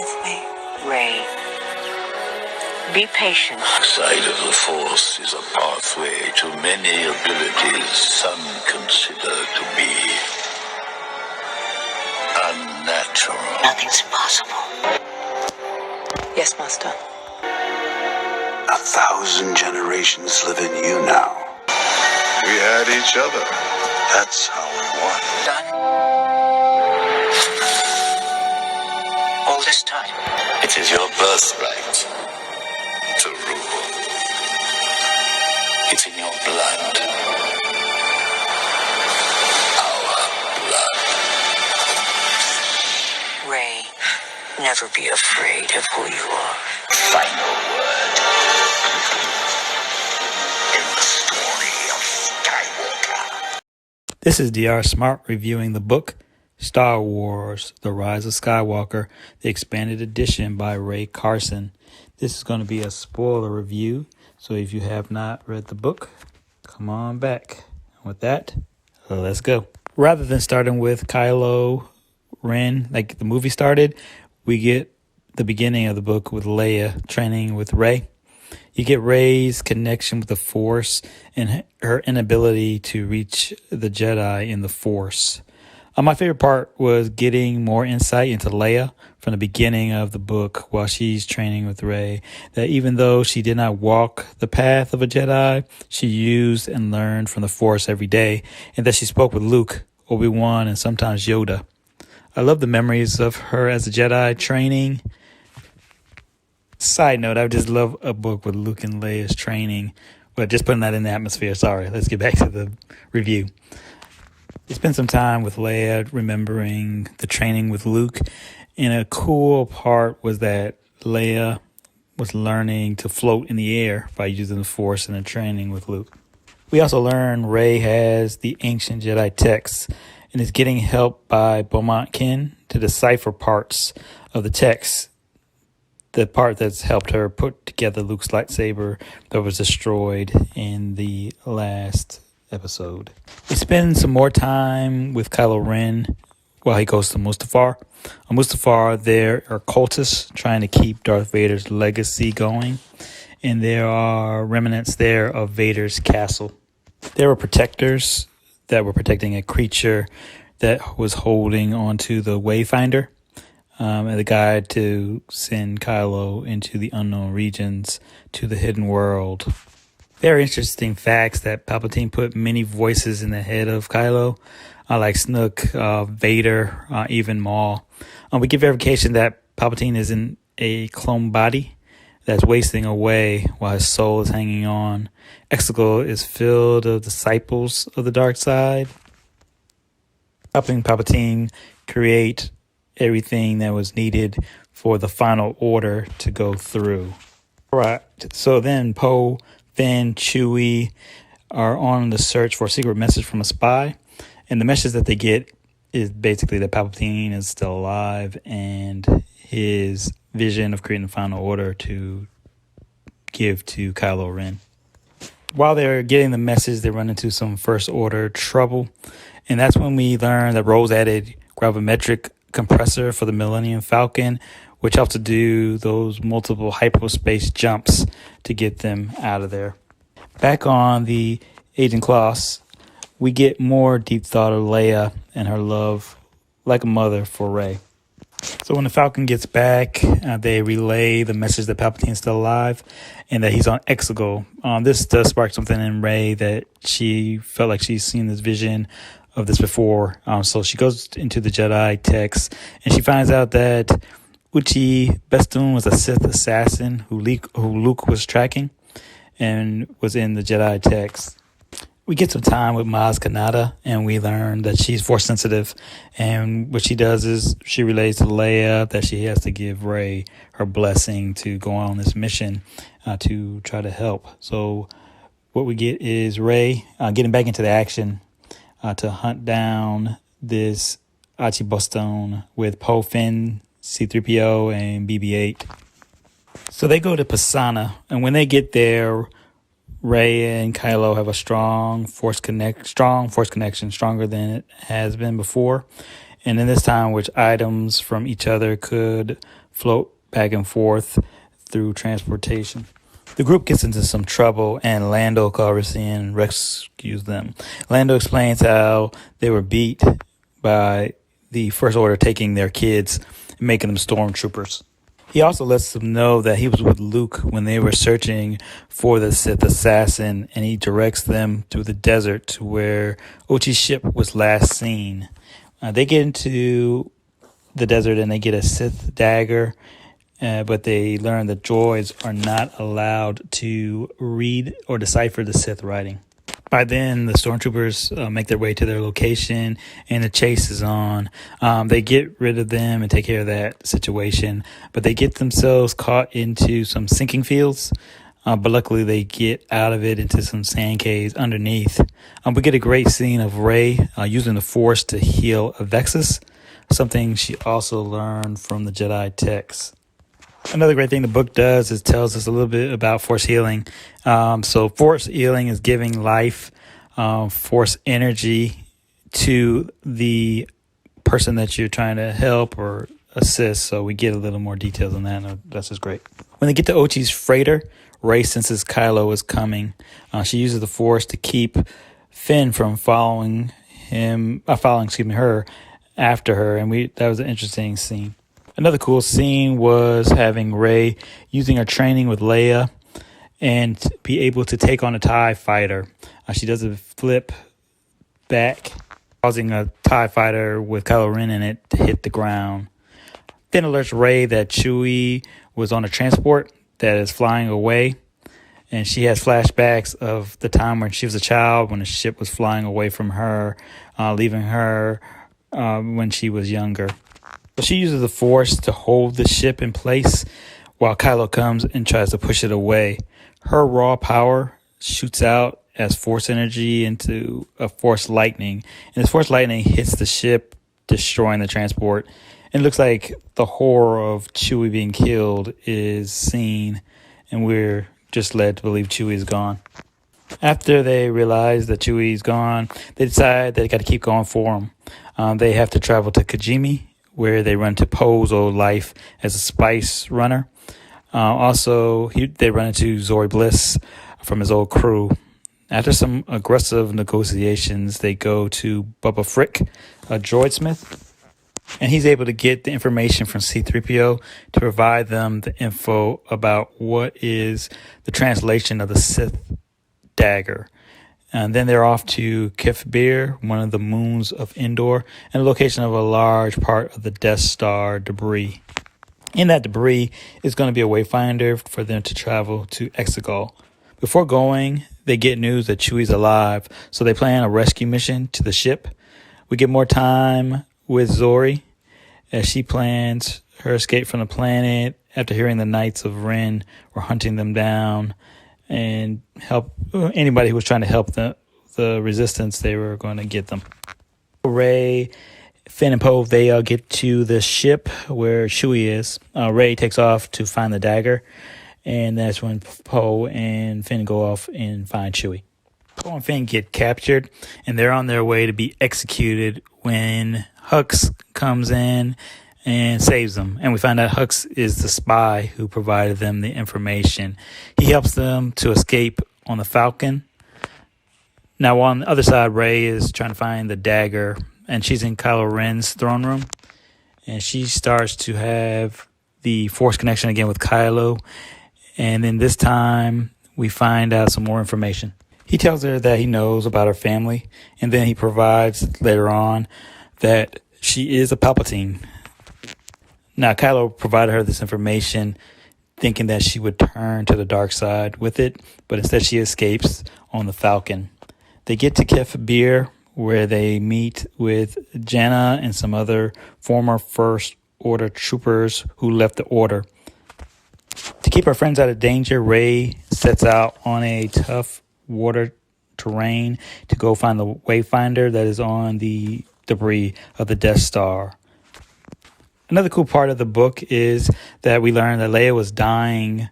with me. Rey, be patient. The sight of the Force is a pathway to many abilities some consider to be unnatural. Nothing's impossible. Yes, Master. 1,000 generations live in you now. We had each other. That's how we won. Done. All this time. It is your birthright to rule. It's in your blood. Our blood. Rey, never be afraid of who you are. Final word in the story of Skywalker. This is DR Smart reviewing the book Star Wars: The Rise of Skywalker, the expanded edition by Ray Carson. This is going to be a spoiler review, so if you have not read the book, come on back. With that, let's go. Rather than starting with Kylo Ren, like the movie started, we get the beginning of the book with Leia training with Rey. You get Rey's connection with the Force and her inability to reach the Jedi in the Force. My favorite part was getting more insight into Leia from the beginning of the book while she's training with Rey. That even though she did not walk the path of a Jedi, she used and learned from the Force every day, and that she spoke with Luke, Obi-Wan, and sometimes Yoda. I love the memories of her as a Jedi training. Side note, I just love a book with Luke and Leia's training, but just putting that in the atmosphere. Sorry, let's get back to the review. We spent some time with Leia remembering the training with Luke, and a cool part was that Leia was learning to float in the air by using the Force in the training with Luke. We also learned Rey has the ancient Jedi texts and is getting help by Beaumont Kin to decipher parts of the text. The part that's helped her put together Luke's lightsaber that was destroyed in the last episode. We spend some more time with Kylo Ren while he goes to Mustafar. On Mustafar, there are cultists trying to keep Darth Vader's legacy going, and there are remnants there of Vader's castle. There were protectors that were protecting a creature that was holding onto the Wayfinder, and the guide to send Kylo into the unknown regions to the hidden world. Very interesting facts that Palpatine put many voices in the head of Kylo, like Snook, Vader, even Maul. We get verification that Palpatine is in a clone body that's wasting away while his soul is hanging on. Exegol is filled of disciples of the dark side, helping Palpatine create everything that was needed for the final order to go through. Right. So then Poe, Finn, Chewie are on the search for a secret message from a spy. And the message that they get is basically that Palpatine is still alive and his vision of creating the final order to give to Kylo Ren. While they're getting the message, they run into some First Order trouble. And that's when we learn that Rose added gravimetric compressor for the Millennium Falcon, which helps to do those multiple hyperspace jumps to get them out of there. Back on the Agent Kloss, we get more deep thought of Leia and her love, like a mother, for Rey. So when the Falcon gets back, they relay the message that Palpatine is still alive and that he's on Exegol. This does spark something in Rey that she felt like she's seen this vision of this before. So she goes into the Jedi text and she finds out that Uchi Bestun was a Sith assassin who Luke was tracking and was in the Jedi text. We get some time with Maz Kanata and we learn that she's Force sensitive, and what she does is she relays to Leia that she has to give Rey her blessing to go on this mission to try to help. So what we get is Rey getting back into the action to hunt down this Archibaldstone with Poe, Finn, C-3PO, and BB-8. So they go to Pisana, and when they get there, Rey and Kylo have a strong force connection, stronger than it has been before. And in this time, which items from each other could float back and forth through transportation. The group gets into some trouble, and Lando Calrissian rescues them. Lando explains how they were beat by the First Order taking their kids and making them stormtroopers. He also lets them know that he was with Luke when they were searching for the Sith assassin, and he directs them through the desert to where Ochi's ship was last seen. They get into the desert and they get a Sith dagger, but they learn that droids are not allowed to read or decipher the Sith writing. By then, the stormtroopers make their way to their location, and the chase is on. They get rid of them and take care of that situation, but they get themselves caught into some sinking fields. But luckily, they get out of it into some sand caves underneath. We get a great scene of Rey using the Force to heal Avexis, something she also learned from the Jedi texts. Another great thing the book does is tells us a little bit about Force healing. So Force healing is giving life, Force energy to the person that you're trying to help or assist. So we get a little more details on that. And that's just great. When they get to Ochi's freighter, Rey senses Kylo is coming. She uses the Force to keep Finn from following her after her. And that was an interesting scene. Another cool scene was having Rey using her training with Leia and be able to take on a TIE fighter. She does a flip back, causing a TIE fighter with Kylo Ren in it to hit the ground. Finn alerts Rey that Chewie was on a transport that is flying away, and she has flashbacks of the time when she was a child, when the ship was flying away from her, leaving her when she was younger. She uses the Force to hold the ship in place while Kylo comes and tries to push it away. Her raw power shoots out as Force energy into a Force lightning, and this Force lightning hits the ship, destroying the transport. And it looks like the horror of Chewie being killed is seen, and we're just led to believe Chewie is gone. After they realize that Chewie is gone, they decide they got to keep going for him. They have to travel to Kijimi, where they run into Poe's old life as a spice runner. They run into Zori Bliss from his old crew. After some aggressive negotiations, they go to Bubba Frick, a droidsmith, and he's able to get the information from C-3PO to provide them the info about what is the translation of the Sith dagger. And then they're off to Kefbir, one of the moons of Endor, and the location of a large part of the Death Star debris. In that debris is going to be a wayfinder for them to travel to Exegol. Before going, they get news that Chewie's alive, so they plan a rescue mission to the ship. We get more time with Zori as she plans her escape from the planet after hearing the Knights of Ren were hunting them down and help anybody who was trying to help the resistance. They were going to get them. Rey, Finn, and Poe, they get to the ship where Chewie is. Rey takes off to find the dagger, and that's when Poe and Finn go off and find Chewie. Poe and Finn get captured, and they're on their way to be executed when Hux comes in and saves them. And we find out Hux is the spy who provided them the information. He helps them to escape on the Falcon. Now, on the other side, Rey is trying to find the dagger, and she's in Kylo Ren's throne room. And she starts to have the Force connection again with Kylo. And then this time, we find out some more information. He tells her that he knows about her family, and then he provides later on that she is a Palpatine. Now, Kylo provided her this information thinking that she would turn to the dark side with it, but instead she escapes on the Falcon. They get to Kefbir, where they meet with Janna and some other former First Order troopers who left the Order. To keep her friends out of danger, Rey sets out on a tough water terrain to go find the wayfinder that is on the debris of the Death Star. Another cool part of the book is that we learn that Leia was dying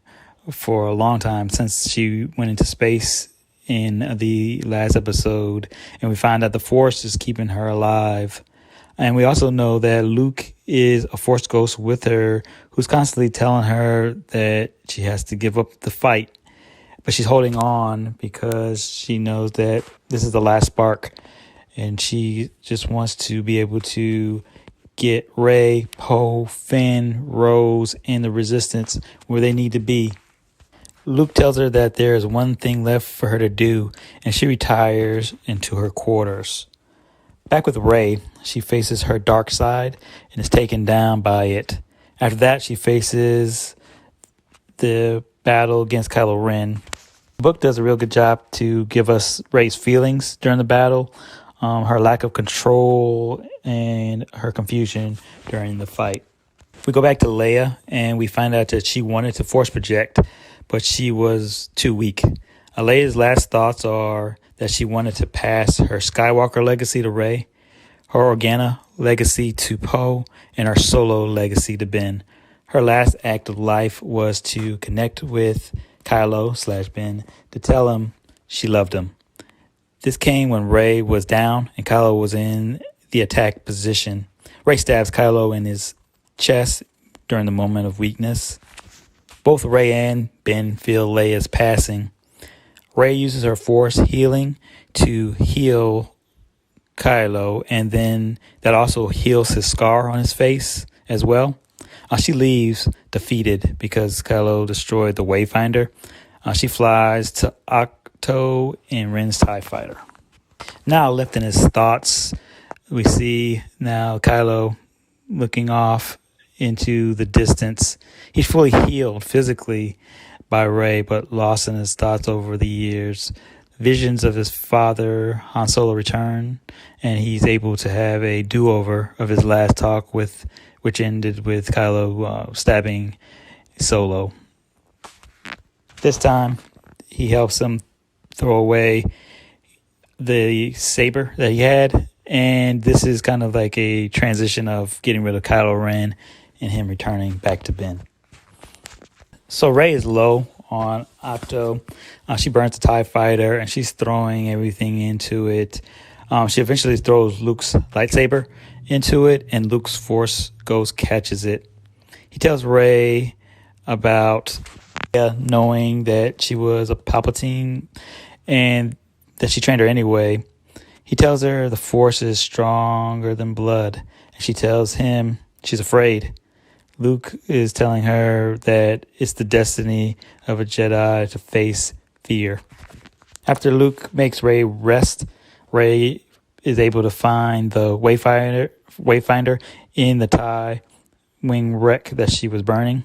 for a long time since she went into space in the last episode, and we find out the Force is keeping her alive. And we also know that Luke is a Force ghost with her, who's constantly telling her that she has to give up the fight. But she's holding on because she knows that this is the last spark. And she just wants to be able to get Rey, Poe, Finn, Rose, and the Resistance where they need to be. Luke tells her that there is one thing left for her to do, and she retires into her quarters. Back with Rey, she faces her dark side and is taken down by it. After that, she faces the battle against Kylo Ren. The book does a real good job to give us Rey's feelings during the battle, her lack of control, and her confusion during the fight. We go back to Leia, and we find out that she wanted to force project, but she was too weak. Leia's last thoughts are that she wanted to pass her Skywalker legacy to Rey, her Organa legacy to Poe, and her Solo legacy to Ben. Her last act of life was to connect with Kylo/Ben to tell him she loved him. This came when Rey was down and Kylo was in the attack position. Rey stabs Kylo in his chest during the moment of weakness. Both Rey and Ben feel Leia's passing. Rey uses her Force healing to heal Kylo, and then that also heals his scar on his face as well. She leaves defeated because Kylo destroyed the Wayfinder. She flies to Octo in Ren's TIE Fighter. Now left in his thoughts, we see now Kylo looking off into the distance. He's fully healed physically by Rey, but lost in his thoughts over the years. Visions of his father, Han Solo, return, and he's able to have a do-over of his last talk, which ended with Kylo stabbing Solo. This time, he helps him throw away the saber that he had, and this is kind of like a transition of getting rid of Kylo Ren and him returning back to Ben. So Rey is low on Octo. She burns the TIE Fighter, and she's throwing everything into it. She eventually throws Luke's lightsaber into it, and Luke's Force Ghost catches it. He tells Rey about knowing that she was a Palpatine and that she trained her anyway. He tells her the Force is stronger than blood, and she tells him she's afraid. Luke is telling her that it's the destiny of a Jedi to face fear. After Luke makes Rey rest, Rey is able to find the Wayfinder in the TIE wing wreck that she was burning.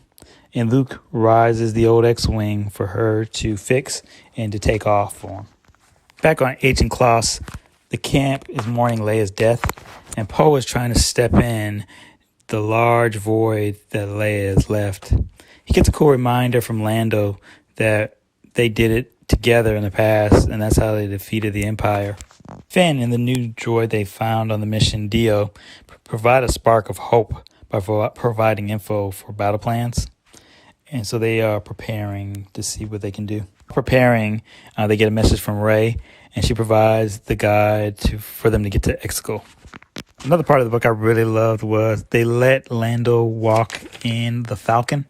And Luke rises the old X-Wing for her to fix and to take off on. Back on Agent Kloss, the camp is mourning Leia's death, and Poe is trying to step in the large void that Leia has left. He gets a cool reminder from Lando that they did it together in the past, and that's how they defeated the Empire. Finn and the new droid they found on the mission, Dio, provide a spark of hope by providing info for battle plans. And so they are preparing to see what they can do. They get a message from Rey, and she provides the guide for them to get to Exegol. Another part of the book I really loved was they let Lando walk in the Falcon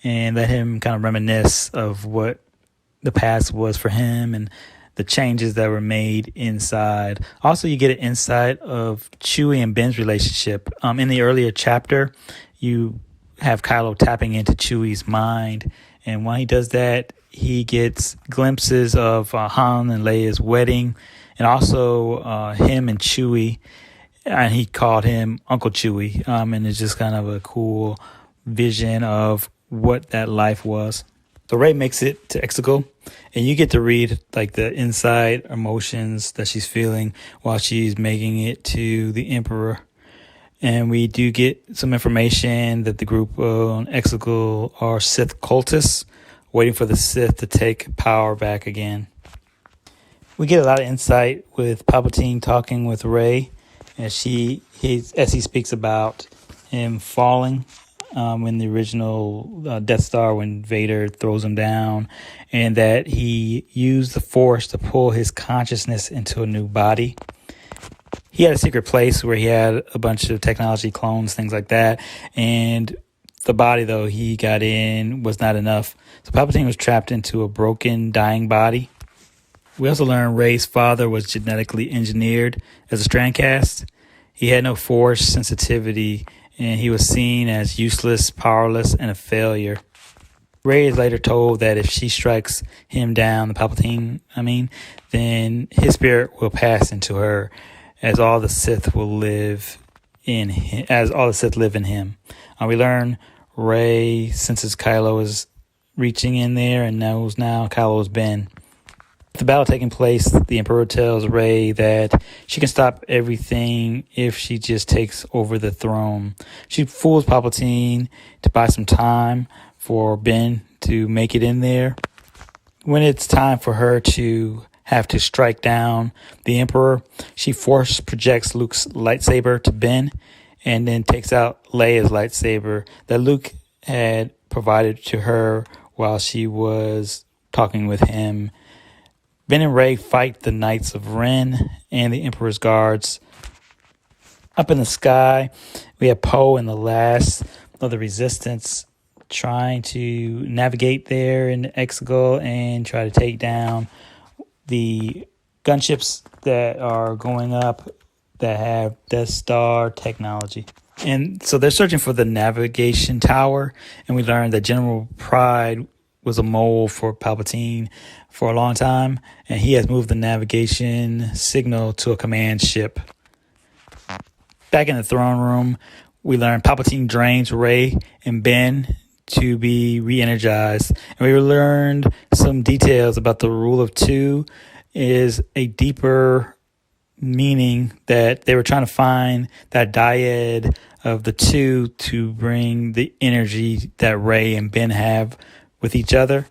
and let him kind of reminisce of what the past was for him and the changes that were made inside. Also, you get an insight of Chewie and Ben's relationship. In the earlier chapter, you have Kylo tapping into Chewie's mind, and when he does that, he gets glimpses of Han and Leia's wedding, and also him and Chewie. And he called him Uncle Chewie, and it's just kind of a cool vision of what that life was. So Rey makes it to Exegol, and you get to read like the inside emotions that she's feeling while she's making it to the Emperor. And we do get some information that the group on Exegol are Sith cultists waiting for the Sith to take power back again. We get a lot of insight with Palpatine talking with Rey as he speaks about him falling in the original Death Star when Vader throws him down, and that he used the Force to pull his consciousness into a new body. He had a secret place where he had a bunch of technology clones, things like that. And the body, though, he got in was not enough. So Palpatine was trapped into a broken, dying body. We also learned Rey's father was genetically engineered as a Strandcast. He had no force sensitivity, and he was seen as useless, powerless, and a failure. Rey is later told that if she strikes him down, then his spirit will pass into her, as all the Sith live in him. We learn Rey senses Kylo is reaching in there and knows now Kylo is Ben. With the battle taking place, the Emperor tells Rey that she can stop everything if she just takes over the throne. She fools Palpatine to buy some time for Ben to make it in there. When it's time for her to have to strike down the Emperor, she force projects Luke's lightsaber to Ben and then takes out Leia's lightsaber that Luke had provided to her while she was talking with him. Ben and Rey fight the Knights of Ren and the Emperor's guards. Up in the sky, we have Poe and the last of the Resistance trying to navigate there in the Exegol and try to take down the gunships that are going up that have Death Star technology. And so they're searching for the navigation tower, and we learned that General Pride was a mole for Palpatine for a long time, and he has moved the navigation signal to a command ship. Back in the throne room, we learned Palpatine drains Rey and Ben to be re-energized. And we learned some details about the rule of two is a deeper meaning that they were trying to find that dyad of the two to bring the energy that Rey and Ben have with each other.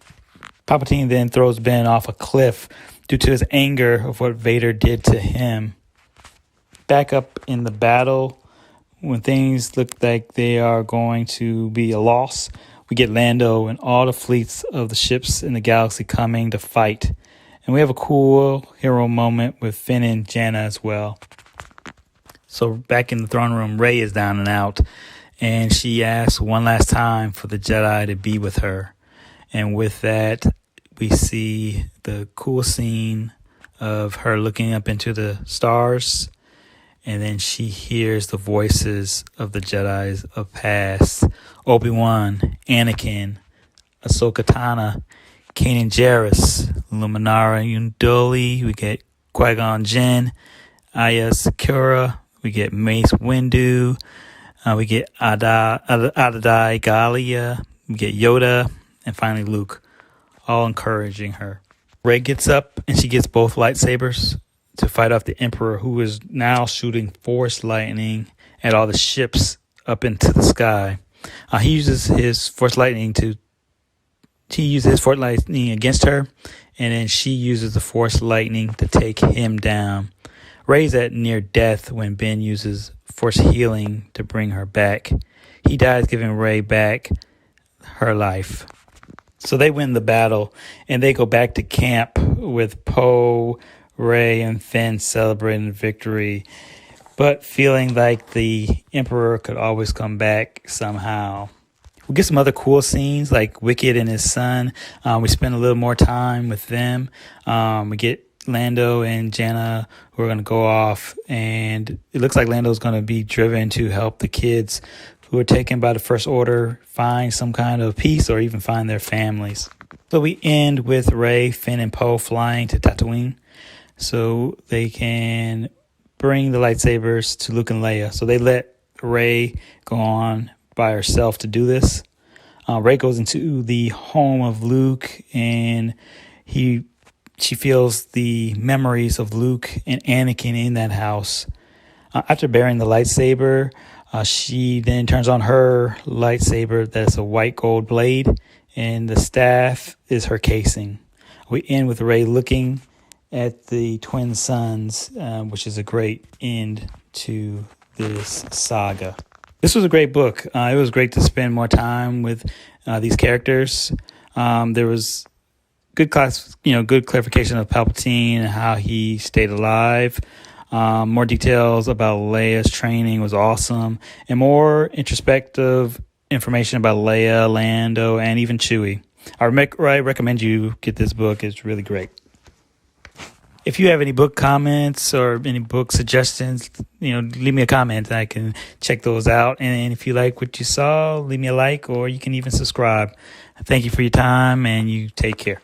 Palpatine then throws Ben off a cliff due to his anger of what Vader did to him. Back up in the battle, when things look like they are going to be a loss, we get Lando and all the fleets of the ships in the galaxy coming to fight. And we have a cool hero moment with Finn and Janna as well. So back in the throne room, Rey is down and out, and she asks one last time for the Jedi to be with her. And with that, we see the cool scene of her looking up into the stars, and then she hears the voices of the Jedis of past: Obi-Wan, Anakin, Ahsoka Tano, Kanan Jarrus, Luminara Unduli. We get Qui-Gon Jinn, Aya Sakura. We get Mace Windu. We get Adadai Galia. We get Yoda. And finally Luke, all encouraging her. Rey gets up and she gets both lightsabers to fight off the Emperor, who is now shooting force lightning at all the ships up into the sky. He uses his force lightning against her, and then she uses the force lightning to take him down. Rey's at near death when Ben uses force healing to bring her back. He dies, giving Rey back her life. So they win the battle, and they go back to camp with Poe, Rey, and Finn celebrating victory, but feeling like the Emperor could always come back somehow. We get some other cool scenes like Wicket and his son. We spend a little more time with them. We get Lando and Janna who are going to go off, and it looks like Lando's going to be driven to help the kids who are taken by the First Order find some kind of peace or even find their families. So we end with Rey, Finn, and Poe flying to Tatooine so they can bring the lightsabers to Luke and Leia. So they let Rey go on by herself to do this. Rey goes into the home of Luke, and she feels the memories of Luke and Anakin in that house. After bearing the lightsaber, she then turns on her lightsaber that's a white gold blade, and the staff is her casing. We end with Rey looking at the twin suns, which is a great end to this saga. This was a great book. It was great to spend more time with these characters. There was good clarification of Palpatine and how he stayed alive. More details about Leia's training was awesome, and more introspective information about Leia, Lando, and even Chewie. I recommend you get this book. It's really great. If you have any book comments or any book suggestions, leave me a comment. I can check those out. And if you like what you saw, leave me a like, or you can even subscribe. Thank you for your time, and you take care.